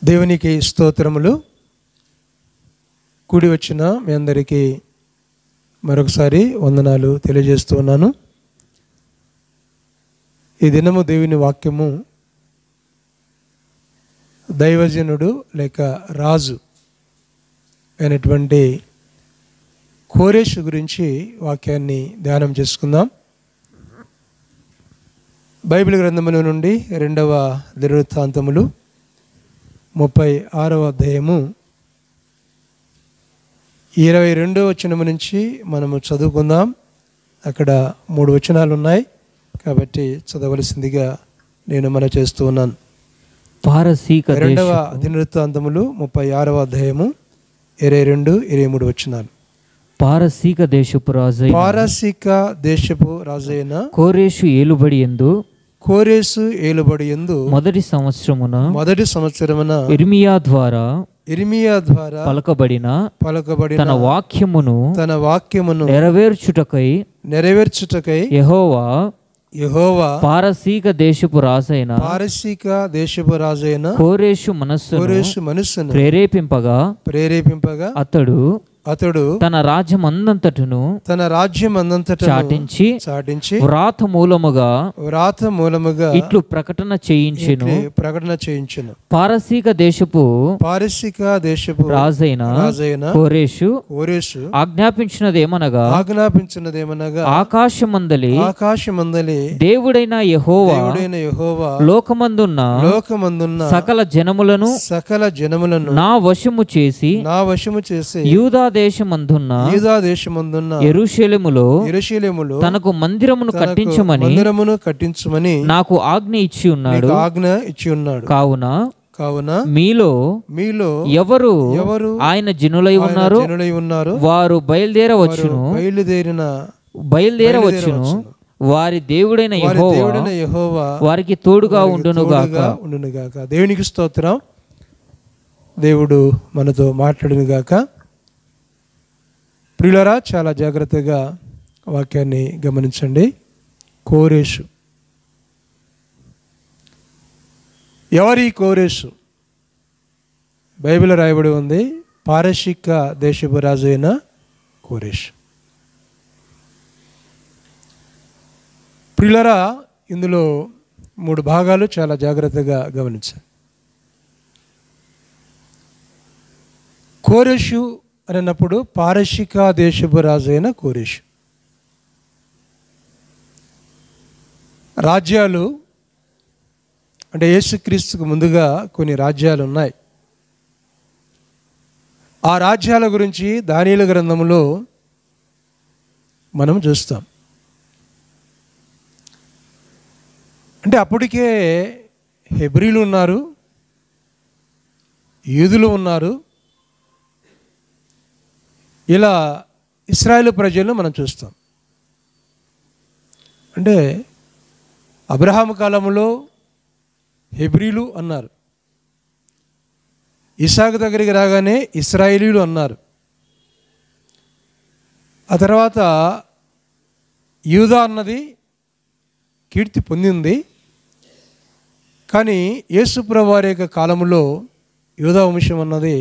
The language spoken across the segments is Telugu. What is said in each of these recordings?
దేవునికి స్తోత్రములు. కూడి వచ్చిన మీ అందరికీ మరొకసారి వందనాలు తెలియజేస్తూ ఉన్నాను. ఈ దినము దేవుని వాక్యము దైవజనుడు లేక రాజు అయినటువంటి కోరేషు గురించి వాక్యాన్ని ధ్యానం చేసుకుందాం. బైబిల్ గ్రంథముల నుండి 2వ దినవృత్తాంతములు 36వ అధ్యాయము 22వ వచనము నుంచి మనము చదువుకుందాం. అక్కడ 3 వచనాలు ఉన్నాయి కాబట్టి చదవలసిందిగా నేను మనవి చేస్తూ ఉన్నాను. పారసీక 2వ దినవృత్తాంతములు 36వ అధ్యాయము 22-23 వచనాలు. పారసీక దేశపు రాజైన కోరేషు ఏలుబడి యందు మొదటి సంవత్సరమున ఇర్మియా ద్వారా పలకబడిన తన వాక్యమును నెరవేర్చుటకై యెహోవా పారసీక దేశపు రాజైన కోరేషు మనస్సును ప్రేరేపింపగా అతడు తన రాజ్యమందంతటను చాటించి వ్రాత మూలముగా ఇట్లు ప్రకటన చేయించెను. పారసీక దేశపు రాజైన కోరేషు ఆజ్ఞాపించినదేమనగా ఆకాశమందలి దేవుడైన యెహోవా లోకమందున్న సకల జనములను నా వశము చేసి యూదా దేశమందున్న యెరూషలేములో తనకు మందిరమును కట్టించమని నాకు ఆజ్ఞ ఇచ్చి ఉన్నాడు. కావున మీలో ఎవరు ఆయన జనులై ఉన్నారో వారు బయలుదేరవచ్చును. వారి దేవుడైన యెహోవా వారికి తోడుగా ఉండునుగాక. దేవునికి స్తోత్రం. దేవుడు మనతో మాట్లాడునుగాక. ప్రియులారా, చాలా జాగ్రత్తగా వాక్యాన్ని గమనించండి. కోరేషు ఎవరి కోరేషు? బైబిల్ రాయబడి ఉంది పారసీక దేశపు రాజు అయిన కోరేషు. ప్రియులారా, ఇందులో 3 భాగాలు చాలా జాగ్రత్తగా గమనించాలి. కోరేషు అన్నప్పుడు పారసీక దేశపు రాజు అయిన కోరేషు. రాజ్యాలు అంటే యేసుక్రీస్తుకు ముందుగా కొన్ని రాజ్యాలు ఉన్నాయి. ఆ రాజ్యాల గురించి దానియేలు గ్రంథంలో మనం చూస్తాం. అంటే అప్పటికే హెబ్రీలు ఉన్నారు, యూదులు ఉన్నారు. ఇలా ఇశ్రాయేలు ప్రజలను మనం చూస్తాం. అంటే అబ్రహాము కాలంలో హెబ్రీలు అన్నారు, ఇసాకు దగ్గరికి రాగానే ఇశ్రాయేలీలు అన్నారు. ఆ తర్వాత యూదా అన్నది కీర్తి పొందింది. కానీ యేసుప్రభువు వారి యొక్క కాలంలో యూదా వంశం అన్నది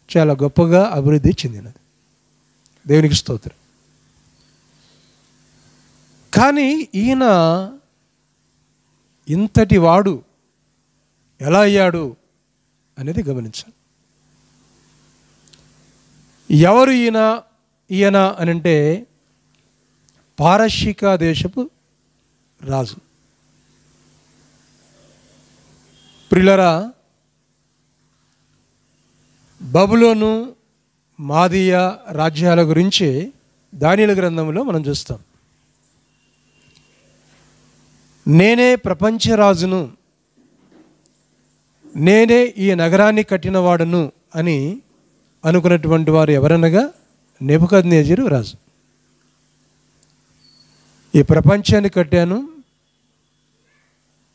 చాలా గొప్పగా అభివృద్ధి చెందినది. దేవునికి స్తోత్రం. కానీ ఈయన ఇంతటి వాడు ఎలా అయ్యాడు అనేది గమనించాలి. ఎవరు ఈయన అని అంటే పారసీక దేశపు రాజు. ప్రియులారా, బబులోను మాదీయ రాజ్యాల గురించి దానియేలు గ్రంథంలో మనం చూస్తాం. నేనే ప్రపంచ రాజును, నేనే ఈ నగరాన్ని కట్టినవాడును అని అనుకున్నటువంటి వారు ఎవరనగా నెబుకద్నెజరు రాజు. ఈ ప్రపంచాన్ని కట్టాను,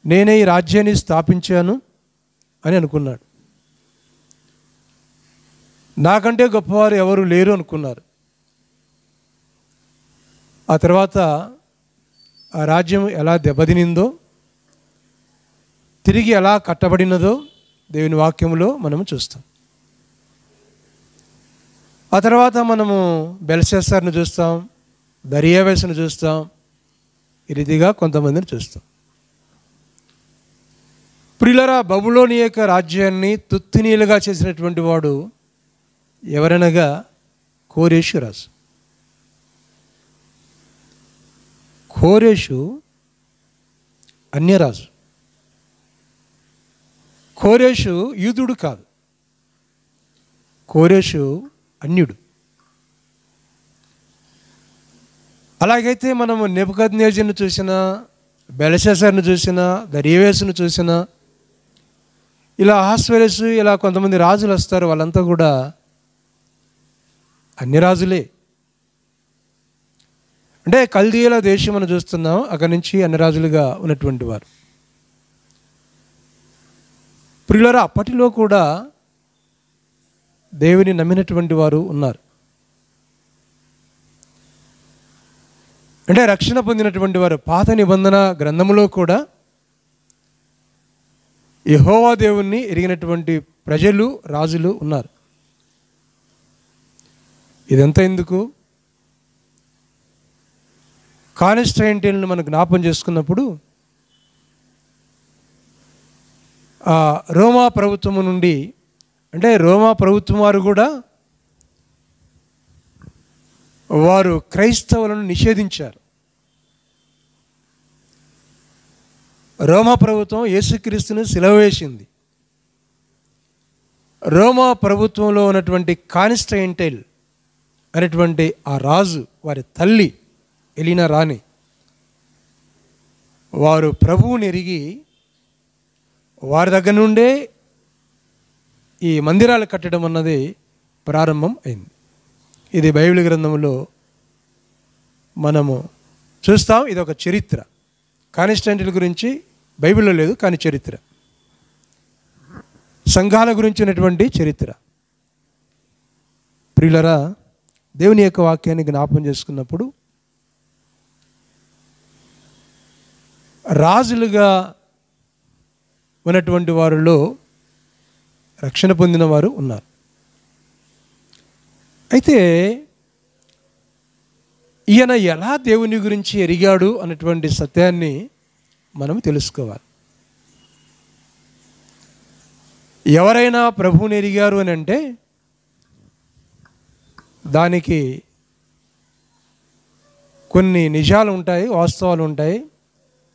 నేనే ఈ రాజ్యాన్ని స్థాపించాను అని అనుకున్నాడు. నాకంటే గొప్పవారు ఎవరు లేరు అనుకున్నారు. ఆ తర్వాత ఆ రాజ్యం ఎలా దెబ్బతినిందో, తిరిగి ఎలా కట్టబడినదో దేవుని వాక్యంలో మనము చూస్తాం. ఆ తర్వాత మనము బెల్షస్సర్ను చూస్తాం, దర్యావేసును చూస్తాం, ఈ రీతిగా కొంతమందిని చూస్తాం. ప్రియులారా, బబులోని యొక్క రాజ్యాన్ని తుత్తునీలుగా చేసినటువంటి వాడు ఎవరనగా కోరేషు రాజు. కోరేషు అన్యరాజు. కోరేషు యూదుడు కాదు, కోరేషు అన్యుడు. అలాగైతే మనము నెబుకద్నెజరును చూసినా, బెల్షస్సర్ను చూసినా, దర్యావేసును చూసినా, ఇలా అహస్వేరోషు, ఇలా కొంతమంది రాజులు వస్తారు. వాళ్ళంతా కూడా అన్ని రాజులే. అంటే కల్దీయుల దేశం మనం చూస్తున్నాం, అక్కడి నుంచి అన్ని రాజులుగా ఉన్నటువంటి వారు. ప్రియులారా, అప్పటిలో కూడా దేవుని నమ్మినటువంటి వారు ఉన్నారు. అంటే రక్షణ పొందినటువంటి వారు. పాత నిబంధన గ్రంథములో కూడా యెహోవా దేవుణ్ణి ఎరిగినటువంటి ప్రజలు, రాజులు ఉన్నారు. ఇదంతా ఎందుకు? కాన్స్టంటైన్ను మనం జ్ఞాపం చేసుకున్నప్పుడు రోమా ప్రభుత్వం నుండి, అంటే రోమా ప్రభుత్వం వారు కూడా వారు క్రైస్తవులను నిషేధించారు. రోమా ప్రభుత్వం యేసుక్రీస్తును సిలువ వేసింది. రోమా ప్రభుత్వంలో ఉన్నటువంటి కాన్స్టంటైన్ అనేటువంటి ఆ రాజు, వారి తల్లి ఎలీనా రాణి, వారు ప్రభువుని ఎరిగి వారి దగ్గర నుండే ఈ మందిరాలు కట్టడం అన్నది ప్రారంభం అయింది. ఇది బైబిల్ గ్రంథంలో మనము చూస్తాం. ఇది ఒక చరిత్ర. కాన్స్టంటైన్ గురించి బైబిల్లో లేదు, కానీ చరిత్ర, సంఘాల గురించి ఉన్నటువంటి చరిత్ర. ప్రియులరా, దేవుని యొక్క వాక్యాన్ని జ్ఞాపం చేసుకున్నప్పుడు రాజులుగా ఉన్నటువంటి వారిలో రక్షణ పొందిన వారు ఉన్నారు. అయితే ఈయన ఎలా దేవుని గురించి ఎరిగాడు అన్నటువంటి సత్యాన్ని మనం తెలుసుకోవాలి. ఎవరైనా ప్రభువుని ఎరిగారు అని అంటే దానికి కొన్ని నిజాలు ఉంటాయి, వాస్తవాలు ఉంటాయి.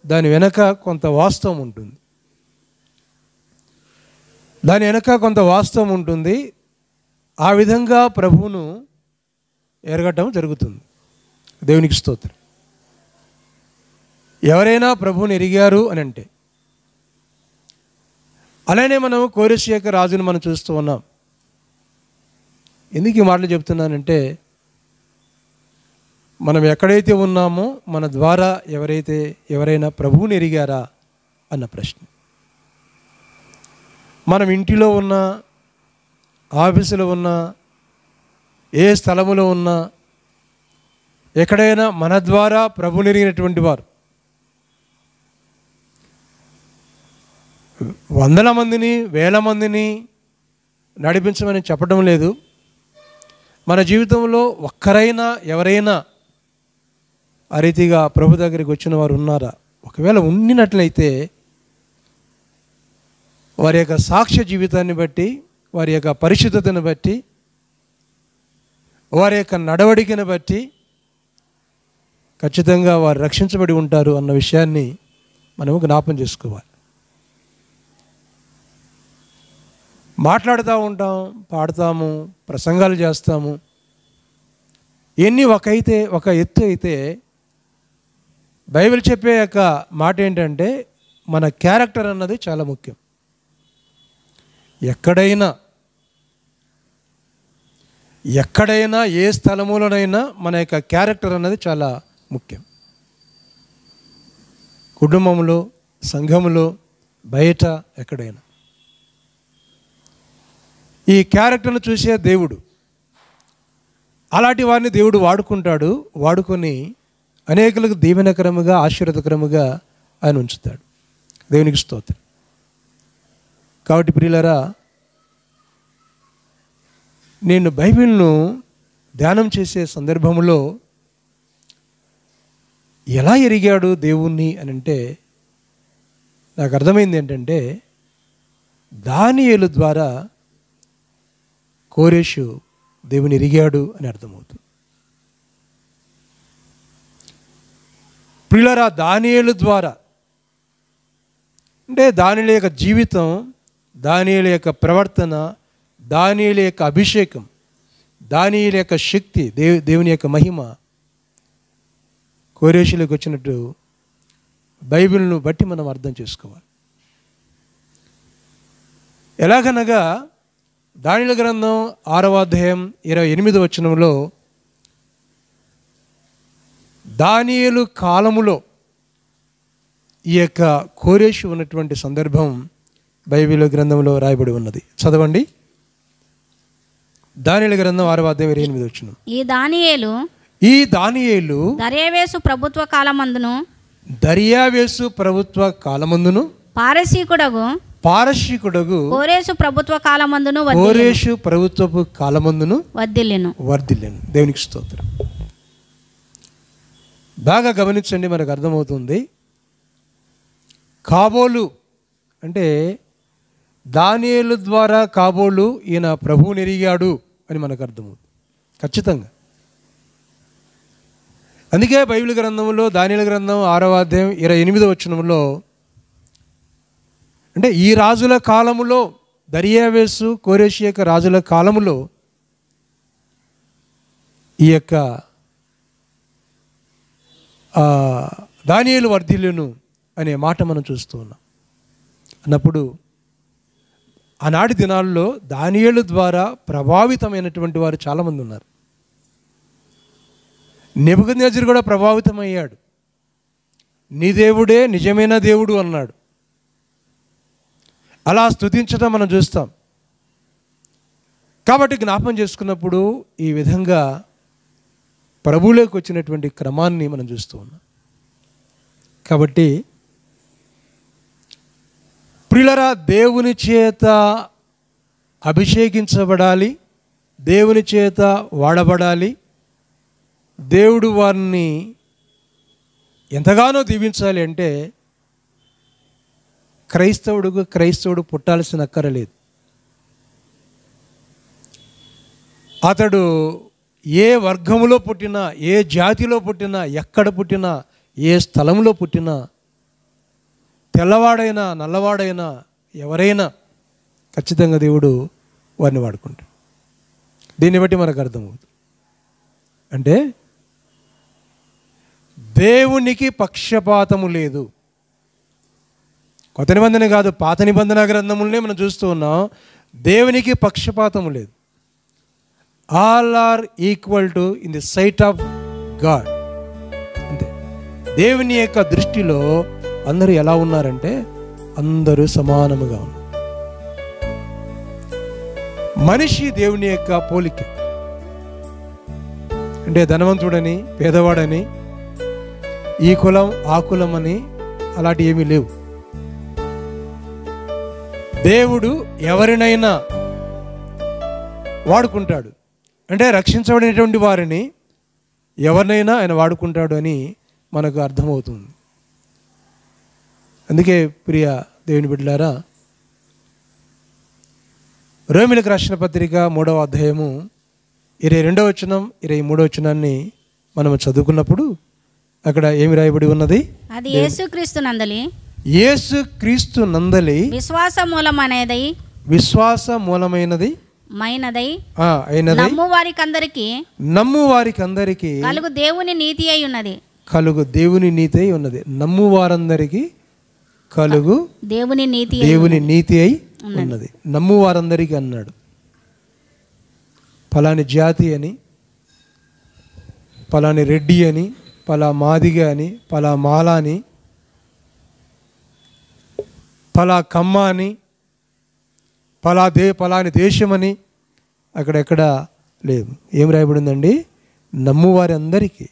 దాని వెనక కొంత వాస్తవం ఉంటుంది. దాని వెనక కొంత వాస్తవం ఉంటుంది. ఆ విధంగా ప్రభువును ఎరగటం జరుగుతుంది. దేవునికి స్తోత్రం. ఎవరైనా ప్రభువుని ఎరిగారు అని అంటే, అలానే మనం కోరెషు యొక్క రాజును మనం చూస్తూ ఉన్నాం. ఎందుకు ఈ మాటలు చెప్తున్నానంటే, మనం ఎక్కడైతే ఉన్నామో మన ద్వారా ఎవరైనా ప్రభువుని ఎరిగారా అన్న ప్రశ్న. మనం ఇంటిలో ఉన్నా, ఆఫీసులో ఉన్నా, ఏ స్థలములో ఉన్నా, ఎక్కడైనా మన ద్వారా ప్రభువుని ఎరిగినటువంటి వారు వందల మందిని, వేల మందిని నడిపించమని చెప్పడం లేదు. మన జీవితంలో ఒక్కరైనా, ఎవరైనా ఆ రీతిగా ప్రభు దగ్గరికి వచ్చిన వారు ఉన్నారా? ఒకవేళ ఉండినట్లయితే వారి యొక్క సాక్ష్య జీవితాన్ని బట్టి, వారి యొక్క పరిశుద్ధతను బట్టి, వారి యొక్క నడవడికను బట్టి ఖచ్చితంగా వారు రక్షించబడి ఉంటారు అన్న విషయాన్ని మనము జ్ఞాపం చేసుకోవాలి. మాట్లాడుతూ ఉంటాం, పాడతాము, ప్రసంగాలు చేస్తాము, ఇవన్నీ ఒక ఎత్తు అయితే బైబిల్ చెప్పే యొక్క మాట ఏంటంటే మన క్యారెక్టర్ అన్నది చాలా ముఖ్యం. ఎక్కడైనా ఏ స్థలములోనైనా మన యొక్క క్యారెక్టర్ అన్నది చాలా ముఖ్యం. కుటుంబంలో, సంఘములో, బయట, ఎక్కడైనా ఈ క్యారెక్టర్ను చూసే దేవుడు అలాంటి వారిని దేవుడు వాడుకుంటాడు. వాడుకొని అనేకులకు దీవెనకరముగా, ఆశీర్వాదకరముగా ఆయన ఉంచుతాడు. దేవునికి స్తోత్రం. కాబట్టి ప్రియులారా, నేను బైబిల్ను ధ్యానం చేసే సందర్భంలో ఎలా ఎరిగాడు దేవుణ్ణి అని అంటే నాకు అర్థమైంది ఏంటంటే, దానియేలు ద్వారా కోరేషు దేవుని ఎరిగాడు అని అర్థమవుతుంది. ప్రియులారా, దానియేలు ద్వారా అంటే దానియేలు యొక్క జీవితం, దానియేలు యొక్క ప్రవర్తన, దానియేలు యొక్క అభిషేకం, దానియేలు యొక్క శక్తి, దేవుని యొక్క మహిమ కోరేషులోకి వచ్చినట్టు బైబిల్ను బట్టి మనం అర్థం చేసుకోవాలి. ఎలాగనగా దానియేలు గ్రంథం 6వ అధ్యాయం 28వ వచనంలో దానియేలు కాలములో ఈ యొక్క కోరేషు ఉన్నటువంటి సందర్భం బైబిల్ గ్రంథంలో రాయబడి ఉన్నది. చదవండి. దానియేలు గ్రంథం 6వ అధ్యాయం 28వ వచనం. ఈ దానియేలు దర్యావేసు ప్రభుత్వ కాలమందును పారసీకుడగు కోరేషు ప్రభుత్వ కాలమందును వర్ధిల్లెను. దేవునికి స్తోత్రం. బాగా గమనించండి, మనకు అర్థమవుతుంది. కాబోలు అంటే దానియేలు ద్వారా కాబోలు ఈయన ప్రభువుని ఎరిగాడు అని మనకు అర్థమవుతుంది ఖచ్చితంగా. అందుకే బైబిల్ గ్రంథంలో దానియేలు గ్రంథం 6వ అధ్యాయం 28వ వచనంలో అంటే ఈ రాజుల కాలములో, దర్యావేసు కోరేషు యొక్క రాజుల కాలములో ఈ యొక్క దానియేలు వర్ధిల్లును అనే మాట మనం చూస్తూ ఉన్నాం. అన్నప్పుడు ఆనాటి దినాల్లో దానియేలు ద్వారా ప్రభావితమైనటువంటి వారు చాలామంది ఉన్నారు. నెబుకద్నెజరు కూడా ప్రభావితమయ్యాడు. నీ దేవుడే నిజమైన దేవుడు అన్నాడు. అలా స్తుతించడం మనం చూస్తాం. కాబట్టి జ్ఞాపం చేసుకున్నప్పుడు ఈ విధంగా ప్రభువులోకి వచ్చినటువంటి క్రమాన్ని మనం చూస్తూ ఉన్నాం. కాబట్టి ప్రియులారా, దేవుని చేత అభిషేకించబడాలి, దేవుని చేత వాడబడాలి, దేవుడు వారిని ఎంతగానో దీవించాలి అంటే క్రైస్తవుడు పుట్టాల్సిన అక్కరలేదు. అతడు ఏ వర్గములో పుట్టినా, ఏ జాతిలో పుట్టినా, ఎక్కడ పుట్టినా, ఏ స్థలంలో పుట్టినా, తెల్లవాడైనా నల్లవాడైనా ఎవరైనా ఖచ్చితంగా దేవుడు వారిని వాడుకుంటాడు. దీన్ని బట్టి మనకు అర్థమవుతుంది. అంటే దేవునికి పక్షపాతము లేదు. కొత్త నిబంధన కాదు, పాత నిబంధన గ్రంథములనే మనం చూస్తూ ఉన్నాం. దేవునికి పక్షపాతము లేదు. All are equal to in the sight of God. అంతే. దేవుని యొక్క దృష్టిలో అందరూ ఎలా ఉన్నారంటే అందరూ సమానముగా ఉన్నారు. మనిషి దేవుని యొక్క పోలిక. అంటే ధనవంతుడని, పేదవాడని, ఈ కులం ఆ కులం అని అలాంటి ఏమీ లేవు. దేవుడు ఎవరినైనా వాడుకుంటాడు. అంటే రక్షించబడినటువంటి వారిని ఎవరినైనా ఆయన వాడుకుంటాడు అని మనకు అర్థమవుతుంది. అందుకే ప్రియ దేవుని బిడ్డలారా, రోమీయులకు రాసిన పత్రిక 3వ అధ్యాయము 22వ వచనం 23వ వచనాన్ని మనం చదువుకున్నప్పుడు అక్కడ ఏమి రాయబడి ఉన్నది? అది యేసుక్రీస్తు నందలి విశ్వాస మూలమైనది నమ్ము వారికందరికి కలుగు దేవుని నీతి అయి ఉన్నది. నమ్ము వారందరికి కలుగు దేవుని నీతి అయి ఉన్నది. నమ్ము వారందరికీ అన్నాడు. ఫలాని జాతి అని, ఫలాని రెడ్డి అని, ఫలా మాదిగ అని, ఫలా మాల అని, ఫలా కమ్మ అని, ఫలాని దేశమని అక్కడెక్కడ లేదు. ఏం రాయబడిందండి? నమ్ము వారందరికీ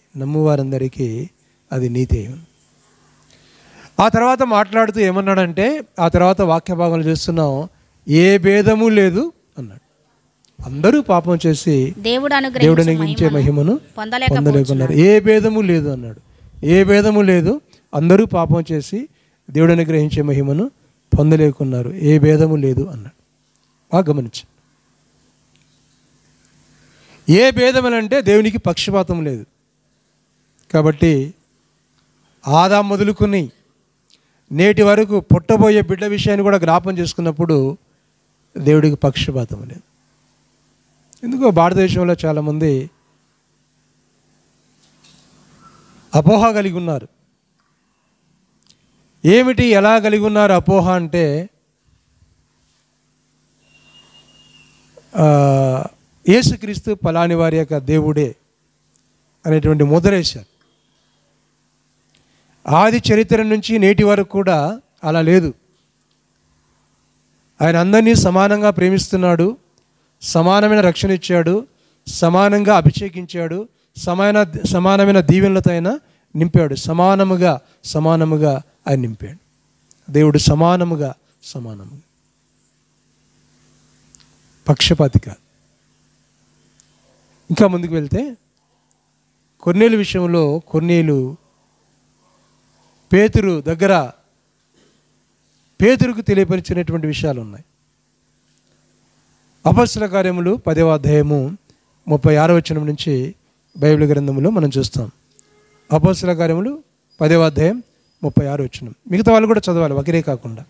అది నీతి అయి ఉంది. ఆ తర్వాత మాట్లాడుతూ ఏమన్నాడంటే, ఆ తర్వాత వాక్య భాగంలో చూస్తున్నాం, ఏ భేదము లేదు అన్నాడు. అందరూ పాపం చేసి దేవుడు అనుగ్రహించే మహిమను పొందలేకున్నారు. ఏ భేదము లేదు అన్నాడు. ఏ భేదము లేదు, అందరూ పాపం చేసి దేవుడు అనుగ్రహించే మహిమను పొందలేకున్నారు. ఏ భేదము లేదు అన్నాడు. బాగా గమనించు. ఏ భేదం అంటే దేవునికి పక్షపాతం లేదు. కాబట్టి ఆదాము మొదలుకొని నేటి వరకు పుట్టబోయే బిడ్డ విషయాన్ని కూడా జ్ఞాపం చేసుకున్నప్పుడు దేవుడికి పక్షపాతం లేదు. ఎందుకో భారతదేశంలో చాలామంది అపోహ కలిగి ఉన్నారు. ఏమిటి, ఎలా కలిగి ఉన్నారు అపోహ అంటే, యేసుక్రీస్తు పలాని వారి యొక్క దేవుడే అనేటువంటి ముద్రేశారు. ఆది చరిత్ర నుంచి నేటి వరకు కూడా అలా లేదు. ఆయన అందరినీ సమానంగా ప్రేమిస్తున్నాడు, సమానమైన రక్షణ ఇచ్చాడు, సమానంగా అభిషేకించాడు, సమానమైన దీవెనలతో ఆయన నింపాడు. సమానముగా ఆయన నింపాడు. దేవుడు సమానముగా పక్షపాతి కాదు. ఇంకా ముందుకు వెళ్తే కొర్నేలు విషయంలో కొర్నేలు పేతురుకు తెలియపరిచినటువంటి విషయాలు ఉన్నాయి. అపొస్తలుల కార్యములు 10వ అధ్యాయము 36వ వచనం నుంచి బైబిల్ గ్రంథంలో మనం చూస్తాం. అపొస్తలుల కార్యములు 10వ అధ్యాయం 36వ వచనం. మిగతా వాళ్ళు కూడా చదవాలి, ఒకరే కాకుండా.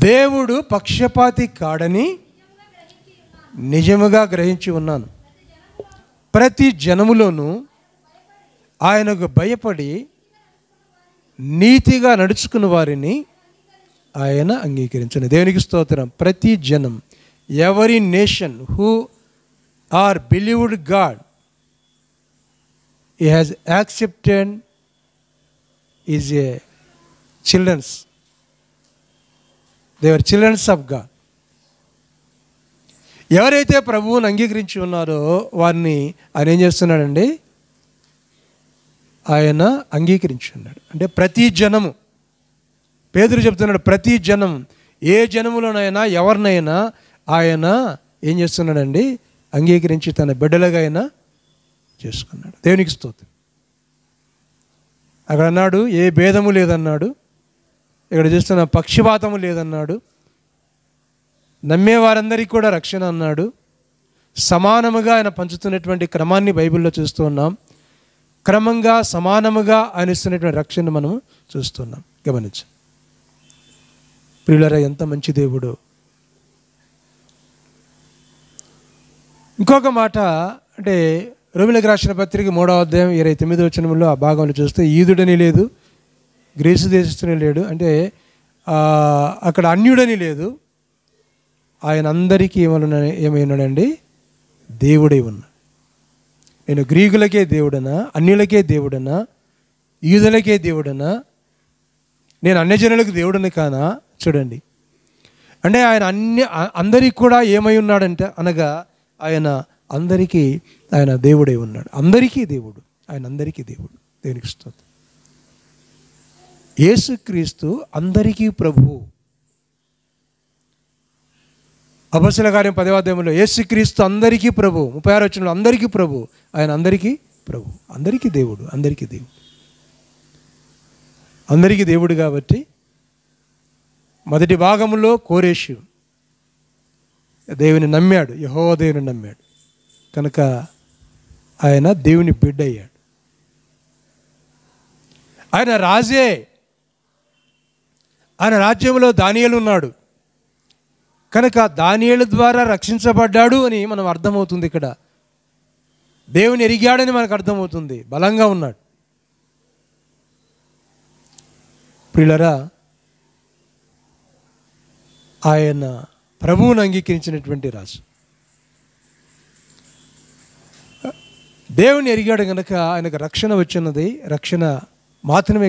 దేవుడు పక్షపాతి కాడని నిజముగా గ్రహించి ఉన్నాను. ప్రతి జనములోనూ ఆయనకు భయపడి నీతిగా నడుచుకున్న వారిని ఆయన అంగీకరించను. దేవునికి స్తోత్రం. ప్రతి జనం, every nation who are believed God, he has accepted is a children's, they are children's of God. ఎవరైతే ప్రభువుని అంగీకరించి ఉన్నారో వారిని ఆయన ఏం చేస్తున్నాడండి, ఆయన అంగీకరించి ఉన్నాడు. అంటే ప్రతి జనము, పేతురు చెప్తున్నాడు, ప్రతి జనం, ఏ జనములోనైనా ఎవరినైనా ఆయన ఏం చేస్తున్నాడండి, అంగీకరించి తన బిడ్డలుగా ఆయన చేసుకున్నాడు. దేవునికి స్తోత్రం. అక్కడ అన్నాడు ఏ భేదము లేదన్నాడు, ఇక్కడ చూస్తున్న పక్షపాతము లేదన్నాడు, నమ్మే వారందరికీ కూడా రక్షణ అన్నాడు, సమానముగా ఆయన పంచుతున్నటువంటి క్రమాన్ని బైబిల్లో చూస్తూ ఉన్నాం. క్రమంగా సమానముగా ఆయన ఇస్తున్నటువంటి రక్షణ మనం చూస్తున్నాం. గమనించు ప్రియులారా, ఎంత మంచి దేవుడు. ఇంకొక మాట అంటే రోమీయులకు రాసిన పత్రిక 3వ అధ్యాయం 29వ వచనంలో ఆ భాగంలో చూస్తే ఈదుడని లేదు, గ్రీసు దేశస్తుని లేడు, అంటే అక్కడ అన్యుడని లేదు, ఆయన అందరికీ ఏమైనాడండి, దేవుడై ఉన్నాడు. నేను గ్రీకులకే దేవుడనా, అన్యులకే దేవుడనా, యూదులకే దేవుడనా, నేను అన్యజనులకు దేవుడని కానా? చూడండి, అంటే ఆయన అందరికీ కూడా ఏమై ఉన్నాడంటే అనగా ఆయన అందరికీ ఆయన దేవుడై ఉన్నాడు. అందరికీ దేవుడు, ఆయన అందరికీ దేవుడు. దేవునికి స్తోత్రం. యేసుక్రీస్తు అందరికీ ప్రభువు. అపొస్తలుల కార్యం 10వ అధ్యాయంలో యేసుక్రీస్తు అందరికీ ప్రభు, 36వ వచనంలో అందరికీ ప్రభు, ఆయన అందరికీ ప్రభు, అందరికీ దేవుడు, అందరికీ దేవుడు, అందరికీ దేవుడు. కాబట్టి మొదటి భాగంలో కోరేషు దేవుని నమ్మాడు, యెహోవా దేవుని నమ్మాడు కనుక ఆయన దేవుని బిడ్డ అయ్యాడు. ఆయన రాజే, ఆయన రాజ్యంలో దానియేలు ఉన్నాడు కనుక దానియేలు ద్వారా రక్షించబడ్డాడు అని మనం అర్థమవుతుంది. ఇక్కడ దేవుని ఎరిగాడని మనకు అర్థమవుతుంది. బలంగా ఉన్నాడు. ప్రియులరా, ఆయన ప్రభువును అంగీకరించినటువంటి రాజు. దేవుని ఎరిగాడు కనుక ఆయనకు రక్షణ వచ్చినది. రక్షణ మాత్రమే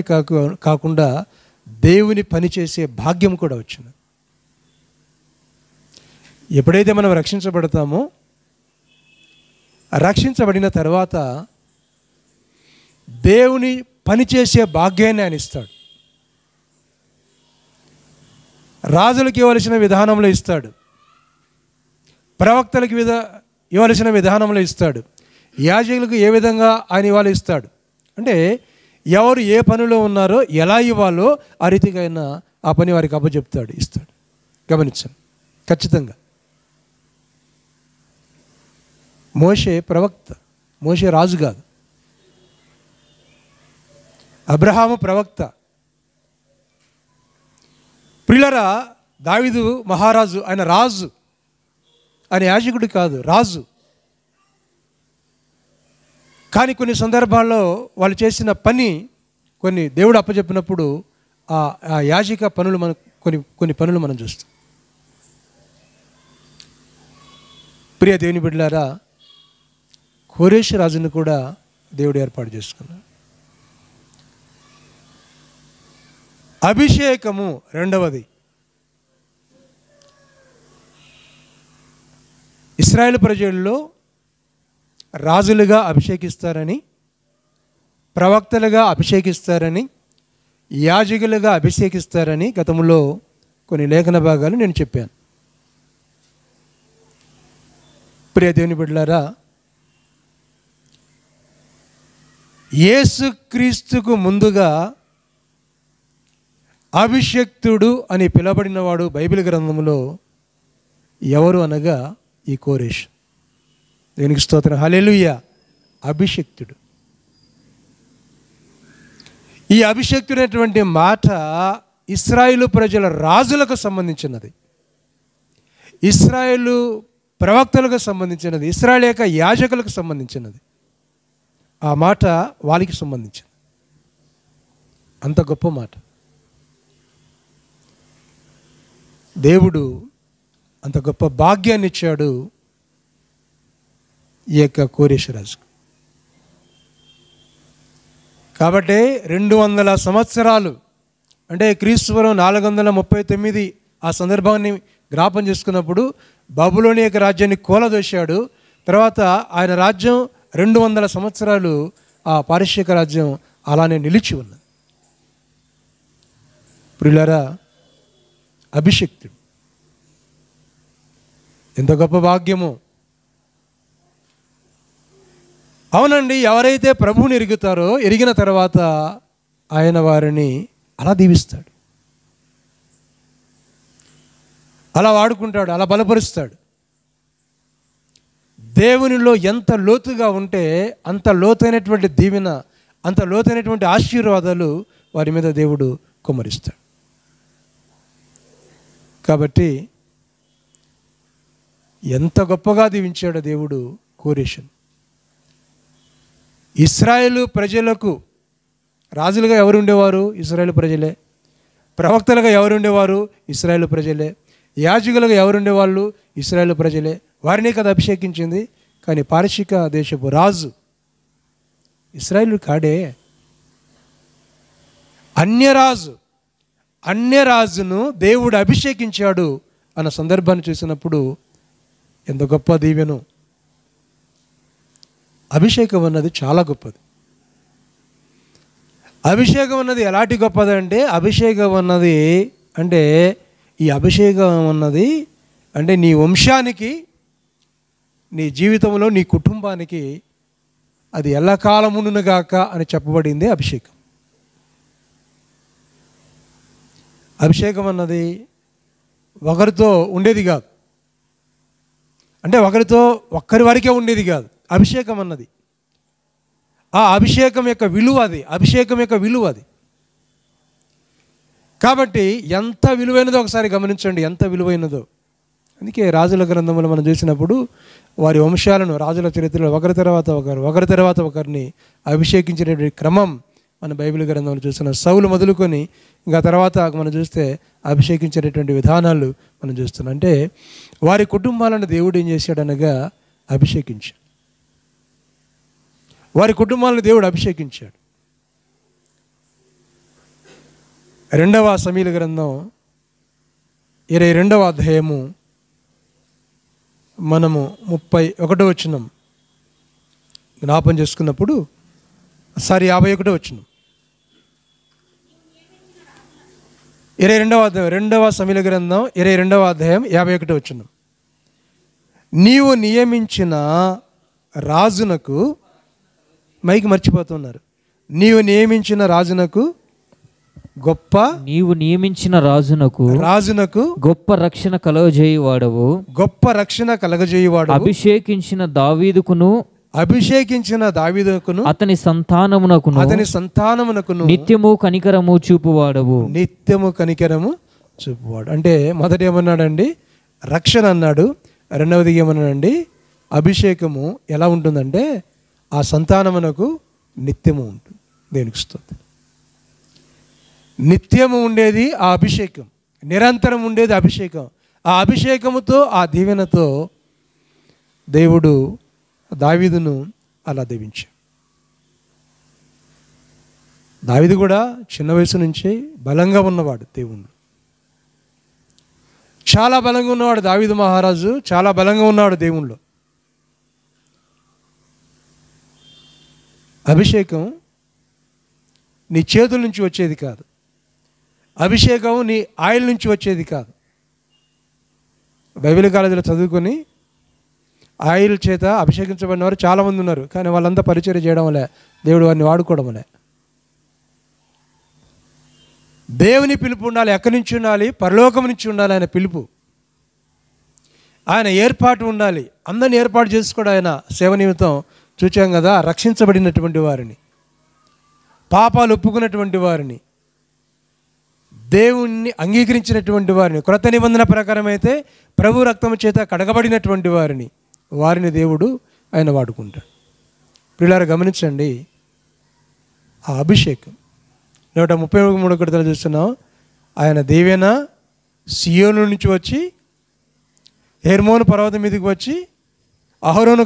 కాకుండా దేవుని పనిచేసే భాగ్యం కూడా వచ్చింది. ఎప్పుడైతే మనం రక్షించబడతామో, రక్షించబడిన తర్వాత దేవుని పనిచేసే భాగ్యాన్ని ఆయన ఇస్తాడు. రాజులకు ఇవ్వవలసిన విధానంలో ఇస్తాడు, ప్రవక్తలకు ఇవ్వవలసిన విధానంలో ఇస్తాడు, యాజకులకు ఏ విధంగా ఆయన ఇవ్వాలి ఇస్తాడు. అంటే ఎవరు ఏ పనిలో ఉన్నారో ఎలా ఇవ్వాలో ఆ రీతిగా ఆయన ఆ పని వారికి అప్పచెప్తాడు, ఇస్తాడు. గమనించండి ఖచ్చితంగా. మోషే ప్రవక్త, మోషే రాజు కాదు. అబ్రహాము ప్రవక్త. ప్రియులరా, దావీదు మహారాజు, ఆయన రాజు, ఆయన యాజకుడు కాదు, రాజు. కానీ కొన్ని సందర్భాల్లో వాళ్ళు చేసిన పని కొన్ని దేవుడు అప్పచెప్పినప్పుడు ఆ యాజక పనులు మనం కొన్ని పనులు మనం చూస్తాం. ప్రియ దేవుని బిడ్డలారా, కోరేషు రాజును కూడా దేవుడు ఏర్పాటు చేసుకున్నాడు. అభిషేకము రెండవది. ఇశ్రాయేలు ప్రజల్లో రాజులుగా అభిషేకిస్తారని, ప్రవక్తలుగా అభిషేకిస్తారని, యాజకులుగా అభిషేకిస్తారని గతంలో కొన్ని లేఖన భాగాలు నేను చెప్పాను. ప్రియ దేవుని బిడ్డలారా, యేసుక్రీస్తుకు ముందుగా అభిషక్తుడు అని పిలబడినవాడు బైబిల్ గ్రంథంలో ఎవరు అనగా ఈ కోరేష్. దేవునికి స్తోత్రం, హల్లెలూయా. అభిషక్తుడు. ఈ అభిషక్తుడైనటువంటి మాట ఇశ్రాయేలు ప్రజల రాజులకు సంబంధించినది, ఇశ్రాయేలు ప్రవక్తలకు సంబంధించినది, ఇశ్రాయేలు యొక్క యాజకులకు సంబంధించినది. ఆ మాట వాళ్ళకి సంబంధించింది. అంత గొప్ప మాట. దేవుడు అంత గొప్ప భాగ్యాన్ని ఇచ్చాడు ఈ యొక్క కోరేషు రాజుకు. కాబట్టి 200 సంవత్సరాలు అంటే క్రీస్తుపురం 439 ఆ సందర్భాన్ని జ్ఞాపం చేసుకున్నప్పుడు బబులోని యొక్క రాజ్యాన్ని కూలదోశాడు. తర్వాత ఆయన రాజ్యం 200 సంవత్సరాలు ఆ పారసీక రాజ్యం అలానే నిలిచి ఉన్నది. ప్రియులారా, అభిషక్తుడు ఎంత గొప్ప భాగ్యమో. అవునండి, ఎవరైతే ప్రభువుని ఎరుగుతారో ఎరిగిన తర్వాత ఆయన వారిని అలా దీవిస్తాడు, అలా వాడుకుంటాడు, అలా బలపరుస్తాడు. దేవునిలో ఎంత లోతుగా ఉంటే అంత లోతైనటువంటి దీవెన, అంత లోతైనటువంటి ఆశీర్వాదాలు వారి మీద దేవుడు కుమ్మరిస్తాడు. కాబట్టి ఎంత గొప్పగా దీవించాడో దేవుడు కోరేషును. ఇశ్రాయేలు ప్రజలకు రాజులుగా ఎవరు ఉండేవారు? ఇశ్రాయేలు ప్రజలే. ప్రవక్తలుగా ఎవరు ఉండేవారు? ఇశ్రాయేలు ప్రజలే. యాజకులుగా ఎవరు ఉండేవాళ్ళు? ఇశ్రాయేలు ప్రజలే. వారినే కదా అభిషేకించింది. కానీ పారసీక దేశపు రాజు ఇశ్రాయేలు కాడే, అన్యరాజును దేవుడు అభిషేకించాడు అన్న సందర్భాన్ని చూసినప్పుడు ఎంత గొప్ప దీవెను. అభిషేకం అన్నది చాలా గొప్పది. అభిషేకం అన్నది ఎలాంటి గొప్పది అంటే, అభిషేకం అన్నది అంటే ఈ అభిషేకం అన్నది అంటే నీ వంశానికి, నీ జీవితంలో, నీ కుటుంబానికి అది ఎల్లకాలమునుగాక అని చెప్పబడింది అభిషేకం. అభిషేకం అన్నది ఒకరితో ఉండేది కాదు, అంటే ఒక్కరి వరకే ఉండేది కాదు. అభిషేకం అన్నది ఆ అభిషేకం యొక్క విలువ అది, అభిషేకం యొక్క విలువ అది. కాబట్టి ఎంత విలువైనదో ఒకసారి గమనించండి, ఎంత విలువైనదో. అందుకే రాజుల గ్రంథంలో మనం చూసినప్పుడు వారి వంశాలను, రాజుల చరిత్రలో ఒకరి తర్వాత ఒకరిని అభిషేకించేటువంటి క్రమం మన బైబిల్ గ్రంథంలో చూస్తున్నాం. సౌలు మొదలుకొని ఇంకా తర్వాత మనం చూస్తే అభిషేకించేటటువంటి విధానాలు మనం చూస్తున్నాం. అంటే వారి కుటుంబాలను దేవుడు ఏం చేశాడనగా అభిషేకించాడు. వారి కుటుంబాలను దేవుడు అభిషేకించాడు. 2వ సమూయేలు గ్రంథం 22వ అధ్యాయము మనము 31వ వచనం జ్ఞాపం చేసుకున్నప్పుడు 51వ వచనం. 22వ అధ్యాయం, 2వ సమూయేలు గ్రంథం 22వ అధ్యాయం 51 వచనం. నీవు నియమించిన రాజునకు, మైకి మర్చిపోతున్నారు, నీవు నియమించిన రాజునకు నీవు నియమించిన రాజునకు గొప్ప రక్షణ కలగజేయువాడవు, అభిషేకించిన దావీదుకును అతని సంతానమునకును నిత్యము కనికరము చూపువాడు. అంటే మొదటి ఏమన్నాడండి? రక్షణ అన్నాడు. రెండవది ఏమన్నాడండి? అభిషేకము ఎలా ఉంటుందంటే ఆ సంతానమునకు నిత్యము ఉంటుంది. దేనికి స్తోత్రం. నిత్యము ఉండేది ఆ అభిషేకం, నిరంతరం ఉండేది అభిషేకం. ఆ అభిషేకముతో, ఆ దీవెనతో దేవుడు దావీదును అలా దీవించాడు. దావీదు కూడా చిన్న వయసు నుంచి బలంగా ఉన్నవాడు. దేవుడు చాలా బలంగా ఉన్నవాడు. దావీదు మహారాజు చాలా బలంగా ఉన్నాడు దేవునిలో. అభిషేకం నీ చేతుల నుంచి వచ్చేది కాదు, అభిషేకం నీ ఆయిల్ నుంచి వచ్చేది కాదు. బైబిల్ కాలేజీలో చదువుకొని ఆయిల్ చేత అభిషేకించబడిన వారు చాలామంది ఉన్నారు. కానీ వాళ్ళంతా పరిచర్య చేయడం వల్లే, దేవుడు వారిని వాడుకోవడం వల్లే. దేవుని పిలుపు ఉండాలి. ఎక్కడి నుంచి ఉండాలి? పరలోకం నుంచి ఉండాలి ఆయన పిలుపు. ఆయన ఏర్పాటు ఉండాలి. అందరిని ఏర్పాటు చేసుకోవడం ఆయన సేవ నిమిత్తం. చూచాం కదా, రక్షించబడినటువంటి వారిని, పాపాలు ఒప్పుకున్నటువంటి వారిని, దేవుణ్ణి అంగీకరించినటువంటి వారిని, క్రొత్త నిబంధన ప్రకారం అయితే ప్రభు రక్తము చేత కడగబడినటువంటి వారిని దేవుడు ఆయన వాడుకుంటాడు. పిల్లలు గమనించండి, ఆ అభిషేకం 133 చూస్తున్నాం. ఆయన దీవెన సియోను నుంచి వచ్చి హెర్మోను పర్వతం మీదకి వచ్చి అహరోను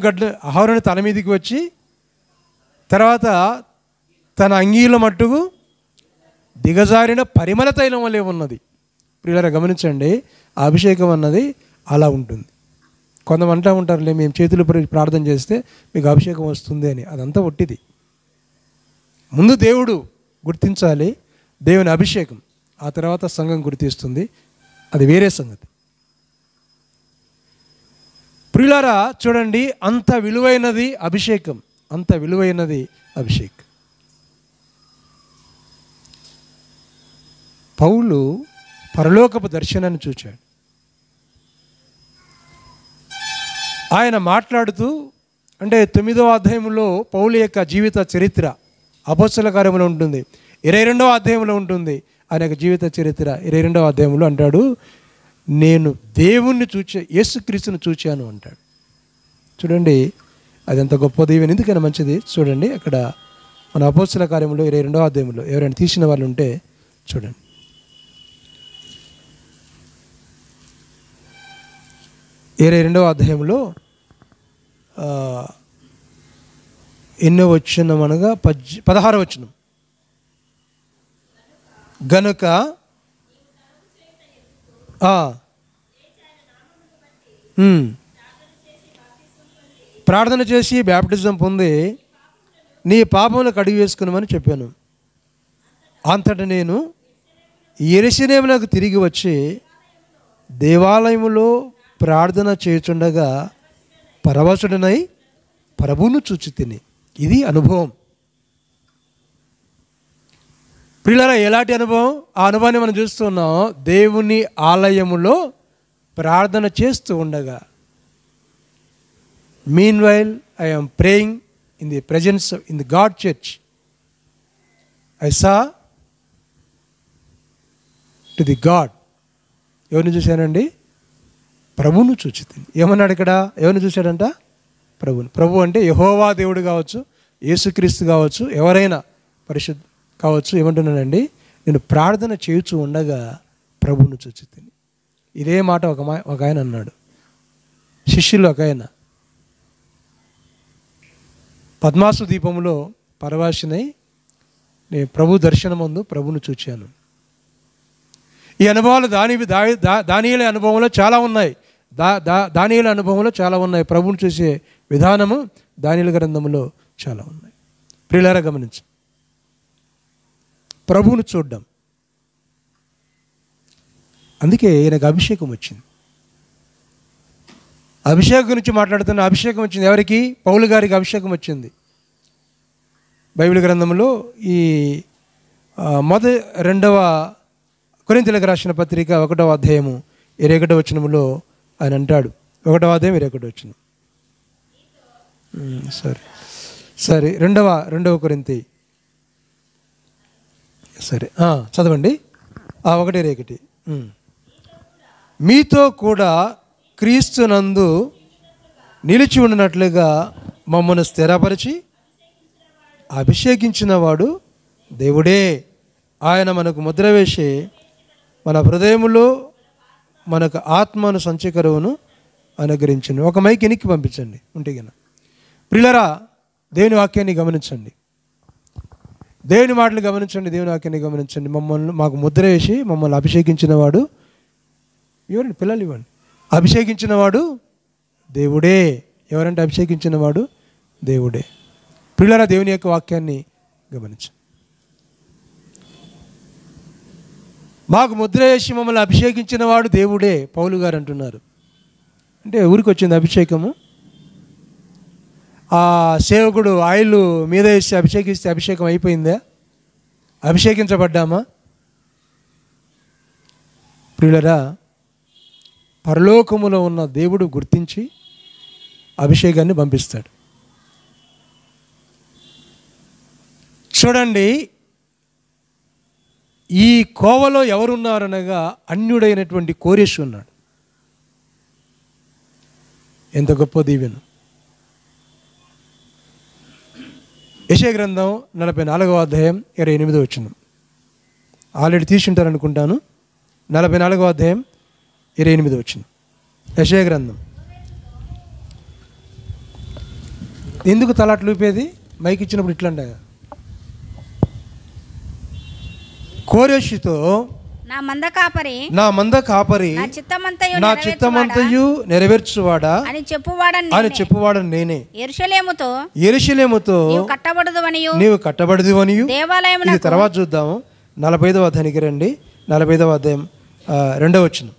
తల మీదకి వచ్చి తర్వాత తన అంగీల మట్టుకు దిగజారిన పరిమళ తైలం వల్లే ఉన్నది. పిల్లలు గమనించండి, ఆ అభిషేకం అన్నది అలా ఉంటుంది. కొంతమంది అంటూ ఉంటారులే, మేము చేతులు ప్రార్థన చేస్తే మీకు అభిషేకం వస్తుంది అని. అదంతా ఒట్టిది. ముందు దేవుడు గుర్తించాలి దేవుని అభిషేకం, ఆ తర్వాత సంఘం గుర్తిస్తుంది. అది వేరే సంగతి. ప్రియులారా చూడండి, అంత విలువైనది అభిషేకం, అంత విలువైనది అభిషేకం. పౌలు పరలోకపు దర్శనాన్ని చూచాడు. ఆయన మాట్లాడుతూ, అంటే 9వ అధ్యాయంలో పౌలు యొక్క జీవిత చరిత్ర అపోస్తల కార్యములో ఉంటుంది, 22వ అధ్యాయంలో ఉంటుంది ఆయన యొక్క జీవిత చరిత్ర. 22వ అధ్యాయంలో అంటాడు, నేను దేవుణ్ణి యేసుక్రీస్తుని చూచాను అంటాడు. చూడండి, అది ఎంత గొప్ప దీవెన, ఎందుకైనా మంచిది. చూడండి, అక్కడ మన అపోస్తల కార్యములో 22వ అధ్యాయంలో ఎవరైనా తీసిన వాళ్ళు ఉంటే చూడండి. రెండవ అధ్యాయంలో ఎన్నో వచనం అనగా 16వ వచనం. గనుక ప్రార్థన చేసి బ్యాప్టిజం పొంది నీ పాపములు కడిగి వేసుకున్నామని చెప్పాను. అంతటా నేను యెరూషలేమునకు తిరిగి వచ్చి దేవాలయములో ప్రార్థన చేయుచుండగా పరవశుడనై ప్రభువును చూచి తిని. ఇది అనుభవం. ప్రియులారా, ఎలాంటి అనుభవం? ఆ అనుభవాన్ని మనం చూస్తున్నాం. దేవుని ఆలయములో ప్రార్థన చేస్తూ ఉండగా, meanwhile I am praying in the presence in the God church, I saw to the God. ఎవరిని చూశానండి? ప్రభువును చూచితిని. ఏమన్నాడు ఇక్కడ? ఎవరిని చూశాడంట? ప్రభుని. ప్రభు అంటే యెహోవా దేవుడు కావచ్చు, యేసుక్రీస్తు కావచ్చు, ఎవరైనా పరిశుద్ధ కావచ్చు. ఏమంటున్నానండి? నేను ప్రార్థన చేయుచు ఉండగా ప్రభువును చూచితిని. ఇదే మాట ఒక ఆయన అన్నాడు. శిష్యులు ఒక ఆయన పద్మాసు దీపంలో పరవాసినై నేను ప్రభు దర్శనమందు ప్రభువును చూచాను. ఈ అనుభవాలు దానియేలు అనుభవంలో చాలా ఉన్నాయి. దానియేలు అనుభవంలో చాలా ఉన్నాయి. ప్రభువును చూసే విధానము దానియేలు గ్రంథంలో చాలా ఉన్నాయి. ప్రియులారా గమనించు, ప్రభువును చూడడం, అందుకే ఈయనకు అభిషేకం వచ్చింది. అభిషేకం గురించి మాట్లాడుతున్న అభిషేకం వచ్చింది ఎవరికి? పౌలు గారికి అభిషేకం వచ్చింది. బైబిల్ గ్రంథంలో ఈ 2వ కొరింథీయులకు రాసిన పత్రిక 1వ అధ్యాయము 21వ వచనములో ఆయన అంటాడు. 1వ అధ్యాయం 21వ వచనం. సరే 2వ కొరింథీ సరే చదవండి. 1:1 మీతో కూడా క్రీస్తునందు నిలిచి ఉండినట్లుగా మమ్మల్ని స్థిరపరిచి అభిషేకించిన వాడు దేవుడే. ఆయన మనకు ముద్ర వేసి మన హృదయములో మనకు ఆత్మను సంచకరువును అనుగ్రహించండి. ఒక మైక్ ఎనికి పంపించండి ఉంటే గిన. ప్రియులారా, దేవుని వాక్యాన్ని గమనించండి, దేవుని మాటలు గమనించండి, దేవుని వాక్యాన్ని గమనించండి. మాకు ముద్ర వేసి మమ్మల్ని అభిషేకించిన వాడు ఎవరండి? పిల్లలు ఇవ్వండి. అభిషేకించిన వాడు దేవుడే. ఎవరంటే అభిషేకించిన వాడు దేవుడే. ప్రియులారా, దేవుని యొక్క వాక్యాన్ని గమనించండి. మాకు ముద్ర వేసి మమ్మల్ని అభిషేకించిన వాడు దేవుడే పౌలు గారు అంటున్నారు. అంటే ఊరికి వచ్చింది అభిషేకము. ఆ సేవకుడు ఆయిల్ మీద వేసి అభిషేకిస్తే అభిషేకం అయిపోయిందా? అభిషేకించబడ్డామా? ప్రియులరా, పరలోకములో ఉన్న దేవుడు గుర్తించి అభిషేకాన్ని పంపిస్తాడు. చూడండి, ఈ కోవలో ఎవరున్నారనగా అన్యుడైనటువంటి కోరేషు ఉన్నాడు. ఎంత గొప్ప దీవెన! యెషయా గ్రంథం 44వ అధ్యాయం 28వ వచనం. ఆల్రెడీ తీసుంటారనుకుంటాను. 44వ అధ్యాయం 28వ వచనం. యెషయా గ్రంథం. ఎందుకు తలాట్లు ఊపేది? మైక్ ఇచ్చినప్పుడు ఇట్లా కోరేషుతో నా మంద కాపరి నా చిత్తమంతయు నెరవేర్చువాడా అని చెప్పువాడని నేనే. యెరూషలేముతో నీవు కట్టబడదువనియు. ఇది తర్వాత చూద్దాము. 45వ అధ్యాయానికి రండి. 45వ అధ్యాయం 2వ వచనం.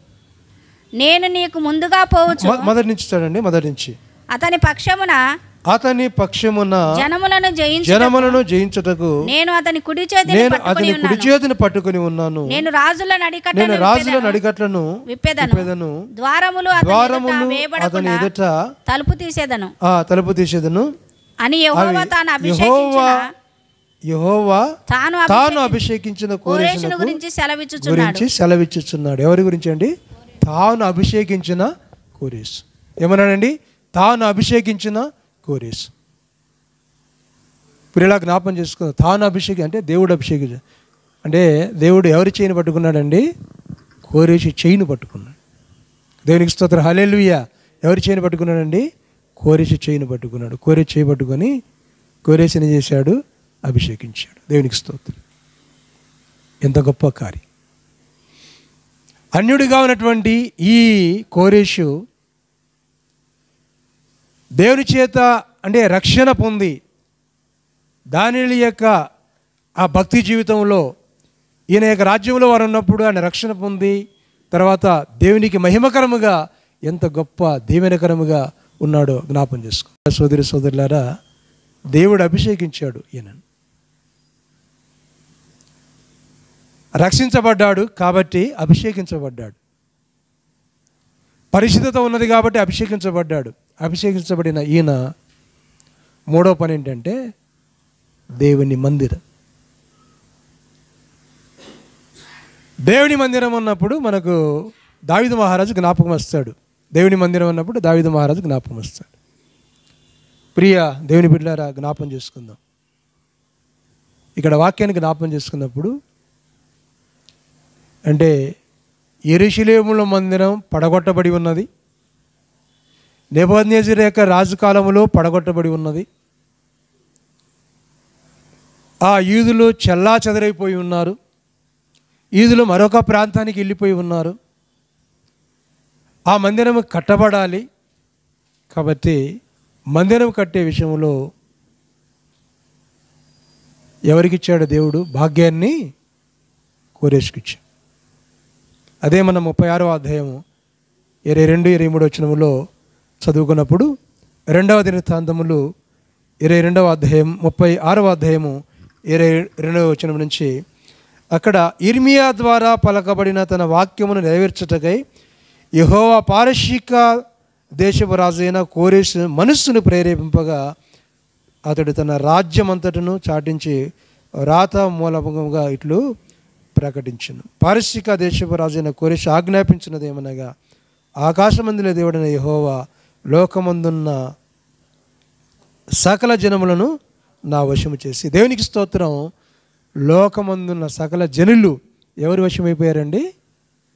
నేను నీకు ముందుగా పోవచ్చు. మొదటి నుంచి చూడండి. మొదటి నుంచి. అతని పక్షమున జనములను జయించుటకు నేను అతని కుడి చేతిని పట్టుకుని ఉన్నాను. నేను రాజుల నడికట్లను విప్పెదను. ద్వారములు అతని ఎదుట తలుపు తీసేదను అని యెహోవా తాను అభిషేకించిన కోరేషును గురించి సెలవిచ్చుచున్నాడు. ఎవరి గురించి అండి? తాను అభిషేకించిన కోరేషు. ఏమన్నాడండి? తాను అభిషేకించిన కోరేషు. ప్రియులా, జ్ఞాపం చేసుకుందాం. తాను అభిషేకం అంటే దేవుడు అభిషేకించ అంటే దేవుడు ఎవరి చేయిని పట్టుకున్నాడండి? కోరేషు చేయిని పట్టుకున్నాడు. దేవునికి స్తోత్రం, హల్లెలూయా. ఎవరి చేయిని పట్టుకున్నాడండి? కోరేషు చేయిని పట్టుకున్నాడు. కోరేషు చేయి పట్టుకొని కోరేషుని చేశాడు, అభిషేకించాడు. దేవునికి స్తోత్రం. ఎంత గొప్ప కార్యం! అన్యుడిగా ఉన్నటువంటి ఈ కోరేషు దేవుని చేత అంటే రక్షణ పొంది దానియేలు యొక్క ఆ భక్తి జీవితంలో ఈయన యొక్క రాజ్యంలో వారు ఉన్నప్పుడు ఆయన రక్షణ పొంది తర్వాత దేవునికి మహిమకరముగా ఎంత గొప్ప దీవెనకరముగా ఉన్నాడో జ్ఞాపం చేసుకో. సోదరి సోదరులారా, దేవుడు అభిషేకించాడు ఈయనను. రక్షించబడ్డాడు కాబట్టి అభిషేకించబడ్డాడు. పరిశుద్ధత ఉన్నది కాబట్టి అభిషేకించబడ్డాడు. అభిషేకించబడిన ఈయన మూడో పని ఏంటంటే దేవుని మందిరం. దేవుని మందిరం అన్నప్పుడు మనకు దావీదు మహారాజు జ్ఞాపకం వస్తాడు. దేవుని మందిరం అన్నప్పుడు దావీదు మహారాజు జ్ఞాపకం వస్తాడు. ప్రియ దేవుని బిడ్డలారా, జ్ఞాపం చేసుకుందాం. ఇక్కడ వాక్యాన్ని జ్ఞాపం చేసుకున్నప్పుడు అంటే యెరూషలేములో మందిరం పడగొట్టబడి ఉన్నది. నెబుకద్నెజరు యొక్క రాజుకాలంలో పడగొట్టబడి ఉన్నది. ఆ యూదులు చెల్లా చెదరైపోయి ఉన్నారు. యూదులు మరొక ప్రాంతానికి వెళ్ళిపోయి ఉన్నారు. ఆ మందిరం కట్టబడాలి కాబట్టి మందిరం కట్టే విషయంలో ఎవరికిచ్చాడు దేవుడు? భాగ్యాన్ని కోరేషుకిచ్చాడు. అదే మనం 36వ అధ్యాయము 22-23 వచనములో చదువుకున్నప్పుడు, 2వ దినవృత్తాంతములు 22వ అధ్యాయం 36వ అధ్యాయము 22వ వచనం నుంచి, అక్కడ ఇర్మియా ద్వారా పలకబడిన తన వాక్యమును నెరవేర్చుటకై యెహోవా పారసీక దేశపు రాజైన కోరెషు మనస్సును ప్రేరేపింపగా అతడు తన రాజ్యమంతటను చాటించి రాత మూలముగా ఇట్లు ప్రకటించును. పారసీక దేశపు రాజైన కోరెషు ఆజ్ఞాపించినదేమనగా, ఆకాశమందుల దేవుడైన యెహోవా లోకమందున్న సకల జనములను నా వశము చేసి. దేవునికి స్తోత్రం. లోకమందున్న సకల జనులు ఎవరి వశమైపోయారండి?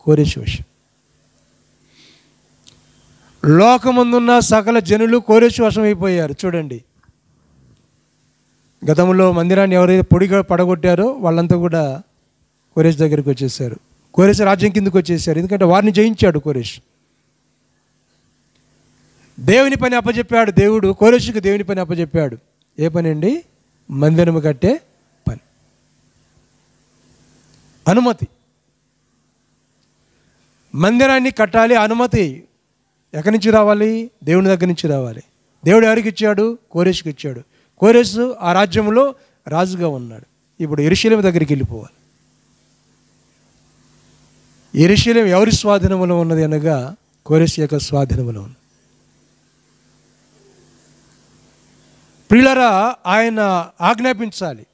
కోరెషు వశం. లోకమందున్న సకల జనులు కోరెషు వశమైపోయారు. చూడండి, గతంలో మందిరాన్ని ఎవరైతే పొడిగా పడగొట్టారో వాళ్ళంతా కూడా కోరెషు దగ్గరికి వచ్చేసారు. కోరెషు రాజ్యం కిందకు వచ్చేసారు. ఎందుకంటే వారిని జయించాడు కోరెషు. దేవుని పని అప్పచెప్పాడు దేవుడు. కోరెషుకి దేవుని పని అప్పచెప్పాడు. ఏ పని అండి? మందిరము కట్టే పని. అనుమతి. మందిరాన్ని కట్టాలి, అనుమతి ఎక్కడి నుంచి రావాలి? దేవుని దగ్గర నుంచి రావాలి. దేవుడు ఎవరికి ఇచ్చాడు? కోరెషుకి ఇచ్చాడు. కోరెషు ఆ రాజ్యంలో రాజుగా ఉన్నాడు. ఇప్పుడు యెరూషలేము దగ్గరికి వెళ్ళిపోవాలి. యెరూషలేము ఎవరి స్వాధీనంలో ఉన్నది అనగా కోరెషు యొక్క స్వాధీనంలో ఉంది. ప్రియులారా, ఆయన ఆజ్ఞాపించాలి,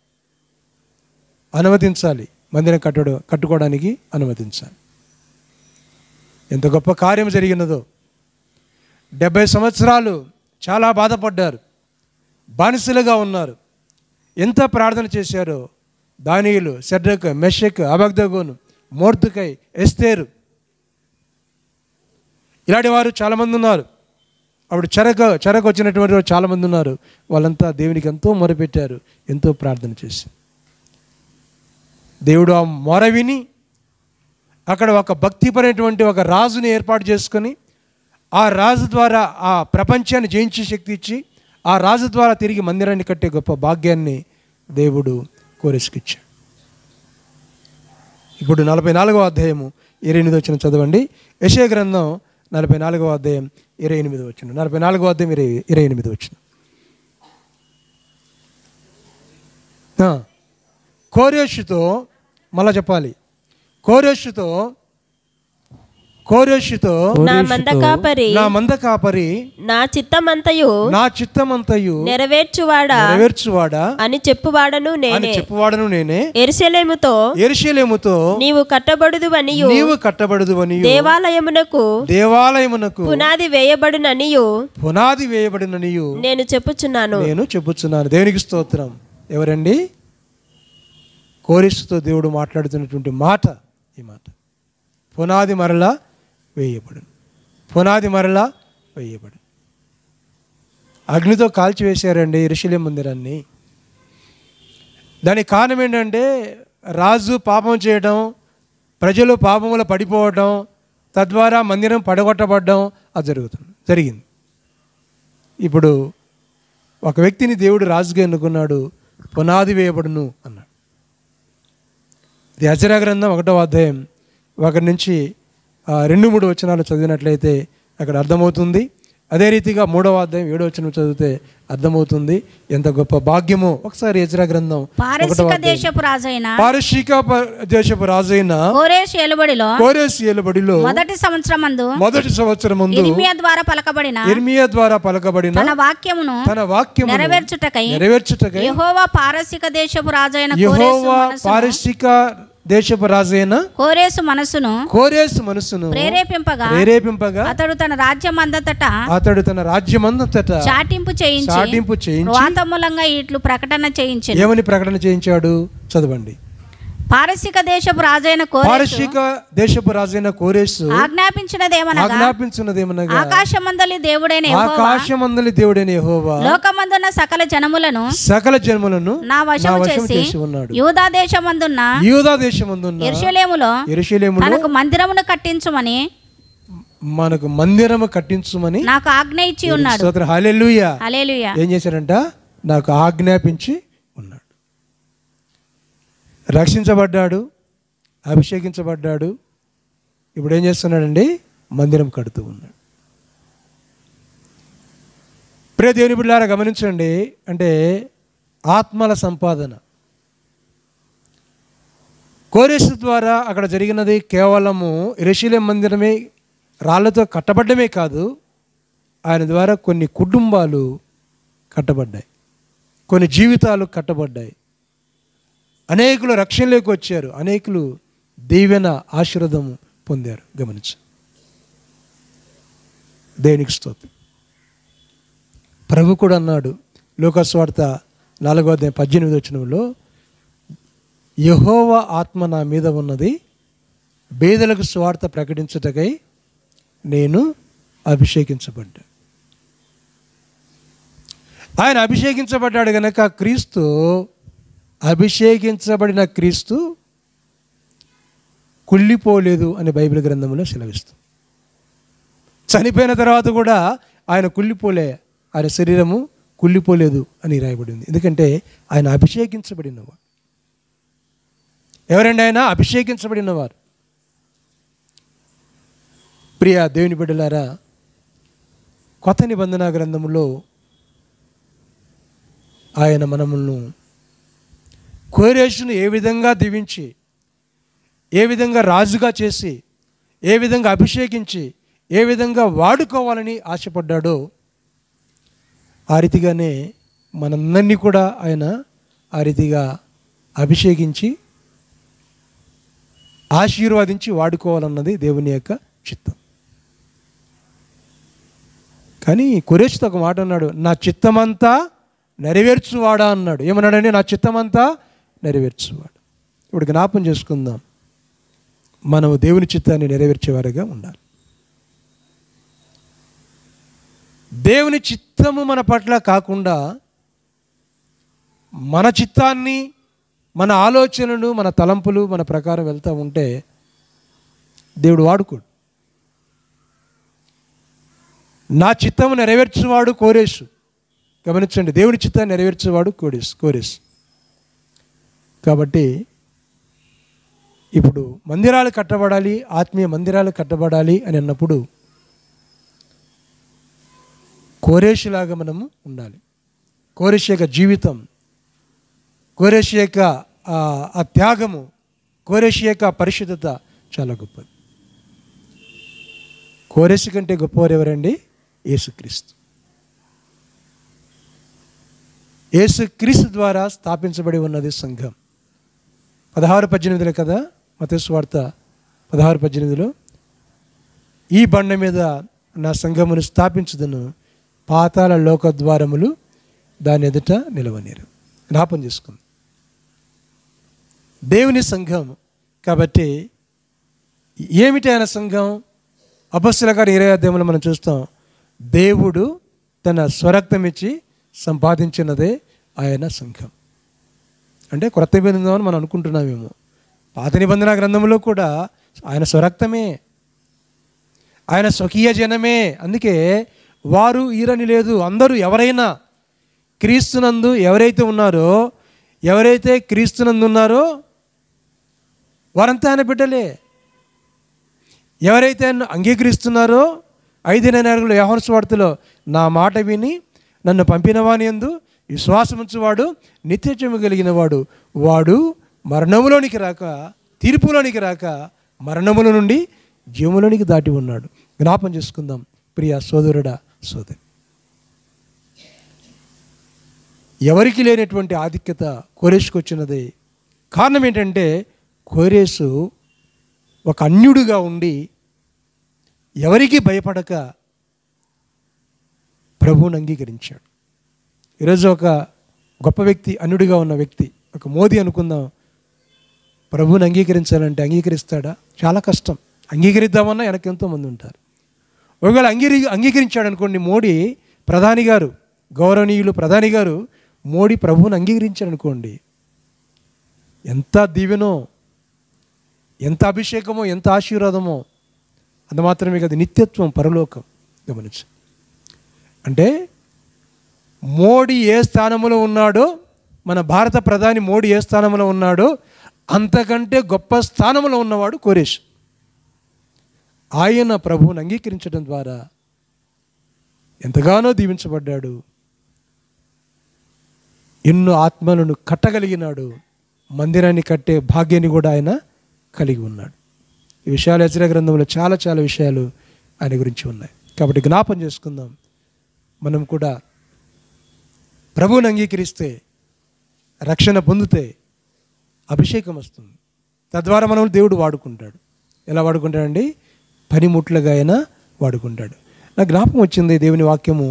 అనుమతించాలి. మందిరం కట్టుకోవడానికి అనుమతించాలి. ఎంత గొప్ప కార్యం జరిగినదో. 70 సంవత్సరాలు చాలా బాధపడ్డారు, బానిసలుగా ఉన్నారు. ఎంత ప్రార్థన చేశారో. దానియేలు, షద్రకు, మెషకు, అబేద్నెగోను, మొర్దెకై, ఎస్తేరు, ఇలాంటి వారు చాలామంది ఉన్నారు. అప్పుడు చెరకు వచ్చినటువంటి వారు చాలామంది ఉన్నారు. వాళ్ళంతా దేవునికి ఎంతో మొరపెట్టారు, ఎంతో ప్రార్థన చేశారు. దేవుడు ఆ మొర విని అక్కడ ఒక భక్తిపరమైనటువంటి ఒక రాజుని ఏర్పాటు చేసుకొని, ఆ రాజు ద్వారా ఆ ప్రపంచాన్ని జయించే శక్తి ఇచ్చి, ఆ రాజు ద్వారా తిరిగి మందిరాన్ని కట్టే గొప్ప భాగ్యాన్ని దేవుడు కోరెషుకి ఇచ్చాడు. ఇప్పుడు 44వ అధ్యాయము 28 వచనం చదవండి. యెషయా గ్రంథం 44వ అధ్యాయం 28 వచనం. 44వ అధ్యాయం 28 వచనం. కోరెషుతో మళ్ళా చెప్పాలి. కోరెషుతో నా మంద కాపరి నా చిత్తమంతయు నెరవేర్చువాడా అని చెప్పువాడను నేనే. యెరూషలేముతో నీవు కట్టబడుదువనియు దేవాలయమునకు పునాది వేయబడుననియు నేను చెప్పుచున్నాను. దేవునికి స్తోత్రం. ఎవరండి? కోరెషుతో దేవుడు మాట్లాడుతున్నటువంటి మాట ఈ మాట. పునాది మరలా వేయబడు. అగ్నితో కాల్చివేశారండి యెరూషలేము మందిరాన్ని. దానికి కారణం ఏంటంటే రాజు పాపం చేయడం, ప్రజలు పాపములో పడిపోవడం, తద్వారా మందిరం పడగొట్టబడడం అది జరిగింది. ఇప్పుడు ఒక వ్యక్తిని దేవుడు రాజుగా ఎన్నుకున్నాడు. పునాది వేయబడును అన్నాడు. ఇది యెషయా గ్రంథం 1వ అధ్యాయం 1 నుంచి 2-3 వచనాలు చదివినట్లయితే అక్కడ అర్థమవుతుంది. అదే రీతిగా 3వ అధ్యాయం 7వ వచనం చదివితే అర్థమవుతుంది ఎంత గొప్ప భాగ్యమో. ఒకసారి యెషయా గ్రంథం పారసీక దేశపు రాజైన కోరెషు ఏలుబడిలో మొదటి సంవత్సరమందు ఇర్మియా ద్వారా పలకబడిన తన వాక్యమును నెరవేర్చుటకై యెహోవా పారసీక దేశపు రాజైన కోరెషు మనస్సును ప్రేరేపింపగా అతడు తన రాజ్యమంతటా చాటింపు చేయించి వాతమూలంగా ఇట్లు ప్రకటన చేయించాడు. ఏమని ప్రకటన చేయించాడు? చదవండి. పారసీక దేశపు రాజైన కోరెషు ఆజ్ఞాపించినదేమనగా ఆకాశమందలి దేవుడైన యెహోవా లోకమందున్న సకల జనములను నా వశము చేసి ఉన్నాడు. యూదా దేశమందున్న యెరూషలేములో తనకు మందిరమును కట్టించుమని నాకు ఆజ్ఞ ఇచ్చి ఉన్నాడు. హల్లెలూయా. ఏం చేశాడంట? నాకు ఆజ్ఞాపించి ఉన్నాడు. రక్షించబడ్డాడు, అభిషేకించబడ్డాడు, ఇప్పుడు ఏం చేస్తున్నాడండి? మందిరం కడుతూ ఉన్నాడు. ప్రియ దేవుని బిడ్డలారా గమనించండి, అంటే ఆత్మల సంపాదన. కోరేషు ద్వారా అక్కడ జరిగినది కేవలము యెరూషలేము మందిరమే రాళ్లతో కట్టబడ్డమే కాదు, ఆయన ద్వారా కొన్ని కుటుంబాలు కట్టబడ్డాయి, కొన్ని జీవితాలు కట్టబడ్డాయి, అనేకులు రక్షణలోకి వచ్చారు, అనేకులు దీవెన ఆశీర్వాదము పొందారు. గమనించు, దేవునికి స్తోత్రం. ప్రభు కూడా అన్నాడు లూకా సువార్త 4:18 యెహోవా ఆత్మ నా మీద ఉన్నది, బేదలకు సువార్త ప్రకటించుటకై నేను అభిషేకించబడ్డా. ఆయన అభిషేకించబడ్డాడు కనుక క్రీస్తు, అభిషేకించబడిన క్రీస్తు కుళ్ళిపోలేదు అని బైబిల్ గ్రంథంలో సెలవిస్తుంది. చనిపోయిన తర్వాత కూడా ఆయన కుళ్ళిపోలే, ఆయన శరీరము కుళ్ళిపోలేదు అని రాయబడింది. ఎందుకంటే ఆయన అభిషేకించబడినవాడు. ఎవరండి ఆయన? అభిషేకించబడినవారు. ప్రియ దేవుని బిడ్డలారా, కొత్త నిబంధన గ్రంథములో ఆయన మనములను కోరేషును ఏ విధంగా దీవించి, ఏ విధంగా రాజుగా చేసి, ఏ విధంగా అభిషేకించి, ఏ విధంగా వాడుకోవాలని ఆశపడ్డాడో ఆ రీతిగానే మనందరినీ కూడా ఆయన ఆ రీతిగా అభిషేకించి ఆశీర్వాదించి వాడుకోవాలన్నది దేవుని యొక్క చిత్తం. కానీ కోరేషుతో ఒక మాట అన్నాడు, నా చిత్తమంతా నెరవేర్చువాడా అన్నాడు. ఏమన్నాడండి? నా చిత్తమంతా నెరవేర్చువాడు. ఇప్పుడు జ్ఞాపం చేసుకుందాం, మనం దేవుని చిత్తాన్ని నెరవేర్చేవారుగా ఉండాలి. దేవుని చిత్తము మన పట్ల కాకుండా మన చిత్తాన్ని, మన ఆలోచనలు, మన తలంపులు మన ప్రకారం వెళ్తూ ఉంటే దేవుడు వాడుకోడు. నా చిత్తము నెరవేర్చేవాడు కోరేషు. గమనించండి, దేవుని చిత్తాన్ని నెరవేర్చేవాడు కోరేషు. కాబట్టి ఇప్పుడు మందిరాలు కట్టబడాలి, ఆత్మీయ మందిరాలు కట్టబడాలి అని అన్నప్పుడు కోరేషులాగా మనము ఉండాలి. కోరేషు యొక్క జీవితం, కోరేషు యొక్క ఆ త్యాగము, కోరేషు యొక్క పరిశుద్ధత చాలా గొప్పది. కోరేషు కంటే గొప్పవారు ఎవరండి? యేసుక్రీస్తు. యేసుక్రీస్తు ద్వారా స్థాపించబడి ఉన్నది సంఘం. 16:18 కదా, మత్తయి సువార్త 16:18, ఈ బండ మీద నా సంఘమును స్థాపించుదును, పాతాళ లోక ద్వారములు దాని ఎదుట నిలవనీరు. జ్ఞాపం చేసుకుంది దేవుని సంఘం. కాబట్టి ఏమిటి ఆయన సంఘం? అపొస్తలుల కార్యం 20వ అధ్యాయంలో మనం చూస్తాం, దేవుడు తన స్వరక్తం ఇచ్చి సంపాదించినదే ఆయన సంఘం. అంటే క్రొత్త నిబంధన అని మనం అనుకుంటున్నామేమో, పాత నిబంధన గ్రంథంలో కూడా ఆయన స్వరక్తమే, ఆయన స్వకీయ జనమే. అందుకే వారు ఈరని లేదు, అందరూ ఎవరైనా క్రీస్తునందు ఎవరైతే ఉన్నారో, ఎవరైతే క్రీస్తునందు ఉన్నారో వారంతా ఆయన బిడ్డలే. ఎవరైతే ఆయన అంగీకరిస్తున్నారో 5:4 యోహాను సువార్తలో, నా మాట విని నన్ను పంపిన వాని యందు విశ్వాసముంచువాడు నిత్యజీవము కలిగిన వాడు, వాడు మరణములోనికి రాక, తీర్పులోనికి రాక, మరణముల నుండి జీవములోనికి దాటి ఉన్నాడు. జ్ఞాపం చేసుకుందాం ప్రియ సోదరుడా, సోదరి. ఎవరికి లేనటువంటి ఆధిక్యత కోరేషుకు వచ్చినది. కారణం ఏంటంటే కోరేషు ఒక అన్యుడిగా ఉండి ఎవరికి భయపడక ప్రభువుని అంగీకరించాడు. ఈరోజు ఒక గొప్ప వ్యక్తి, అన్యుడిగా ఉన్న వ్యక్తి, ఒక మోదీ అనుకుందాం, ప్రభువుని అంగీకరించాలంటే అంగీకరిస్తాడా? చాలా కష్టం. అంగీకరిద్దామన్నా వెనక ఎంతోమంది ఉంటారు. ఒకవేళ అంగీకరించాడు అనుకోండి, మోడీ ప్రధాని గారు, గౌరవనీయులు ప్రధాని గారు మోడీ ప్రభువుని అంగీకరించాడు అనుకోండి, ఎంత దీవెనో, ఎంత అభిషేకమో, ఎంత ఆశీర్వాదమో. అంత మాత్రమే కాదు, నిత్యత్వం, పరలోకం. గమనించు. అంటే మోడీ ఏ స్థానంలో ఉన్నాడో, మన భారత ప్రధాని మోడీ ఏ స్థానంలో ఉన్నాడో అంతకంటే గొప్ప స్థానంలో ఉన్నవాడు కోరేషు. ఆయన ప్రభువుని అంగీకరించడం ద్వారా ఎంతగానో దీవించబడ్డాడు. ఎన్నో ఆత్మలను కట్టగలిగినాడు. మందిరాన్ని కట్టే భాగ్యాన్ని కూడా ఆయన కలిగి ఉన్నాడు. ఈ విషయాలు యెజ్రా గ్రంథంలో చాలా చాలా విషయాలు ఆయన గురించి ఉన్నాయి. కాబట్టి జ్ఞాపం చేసుకుందాం. మనం కూడా ప్రభువుని అంగీకరిస్తే, రక్షణ పొందితే అభిషేకం వస్తుంది. తద్వారా మనం దేవుడు వాడుకుంటాడు. ఎలా వాడుకుంటాడండి? పనిముట్లుగా ఆయన వాడుకుంటాడు. నాకు జ్ఞాపకం వచ్చింది దేవుని వాక్యము,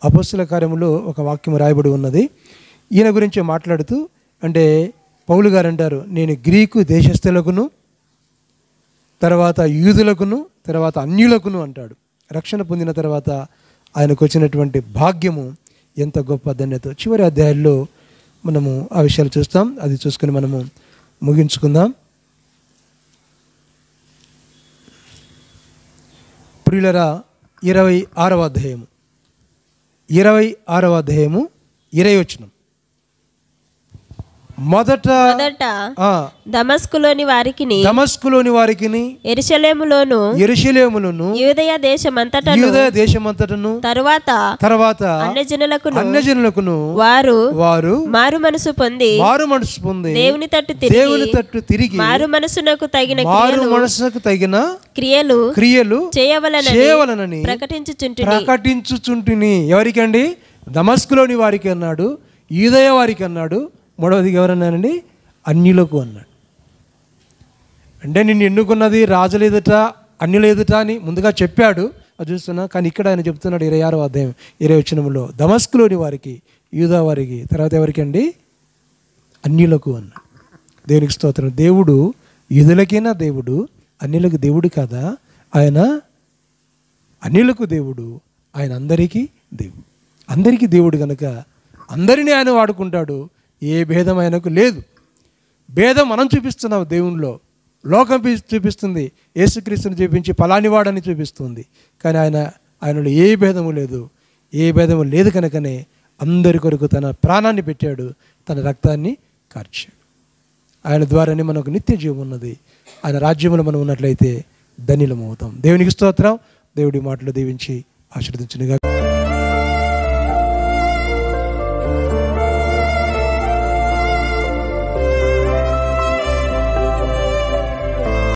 అపొస్తలుల కార్యములో ఒక వాక్యము రాయబడి ఉన్నది. ఈయన గురించి మాట్లాడుతూ, అంటే పౌలు గారు అంటారు, నేను గ్రీకు దేశస్థులకును, తర్వాత యూదులకును, తర్వాత అన్యులకును అంటాడు. రక్షణ పొందిన తర్వాత ఆయనకు వచ్చినటువంటి భాగ్యము ఎంత గొప్ప ధన్యత. చివరి అధ్యాయాల్లో మనము ఆ విషయాలు చూస్తాం. అది చూసుకుని మనము ముగించుకుందాం. ప్రియులరా, 26వ అధ్యాయము 20వ వచనం. మొదట దమస్కులోని వారికిని యెరూషలేములోను యూదయ దేశమంతటను తరువాత అన్యజనులకును వారు మారు మనసు పొంది దేవుని తట్టు తిరిగి మారు మనసునకు తగిన క్రియలు చేయవలనని ప్రకటించుచుంటిని. ఎవరికండి? దమస్కులోని వారికి అన్నాడు, యూదయ వారికి అన్నాడు, మూడవదిగా ఎవరన్నానండి? అన్యులకు అన్నాడు. అంటే నిన్ను ఎన్నుకున్నది రాజుల ఎదుట, అన్యుల ఎదుట అని ముందుగా చెప్పాడు, అది చూస్తున్నా. కానీ ఇక్కడ ఆయన చెప్తున్నాడు 26వ అధ్యాయం 20వ వచనంలో, దమస్కులోని వారికి, యూదా వారికి, తర్వాత ఎవరికి అండి? అన్యులకు అన్నాడు. దేవునికి స్తోత్రం. దేవుడు యూదులకైనా దేవుడు, అన్యులకు దేవుడు కాదా? ఆయన అన్యులకు దేవుడు, ఆయన అందరికీ దేవుడు. అందరికీ దేవుడు కనుక అందరినీ ఆయన వాడుకుంటాడు. ఏ భేదం ఆయనకు లేదు. భేదం మనం చూపిస్తున్నాం దేవునిలో, లోకం చూపిస్తుంది, యేసుక్రీస్తుని చూపించి పలానివాడని చూపిస్తుంది. కానీ ఆయనలో ఏ భేదము లేదు. ఏ భేదము లేదు కనుకనే అందరి కొరకు తన ప్రాణాన్ని పెట్టాడు, తన రక్తాన్ని కార్చాడు. ఆయన ద్వారానే మనకు నిత్య జీవం ఉన్నది. ఆయన రాజ్యంలో మనం ఉన్నట్లయితే ధన్యులం అవుతాం. దేవునికి స్తోత్రం. దేవుడి మాటలు దీవించి ఆశీర్వదించునుగా.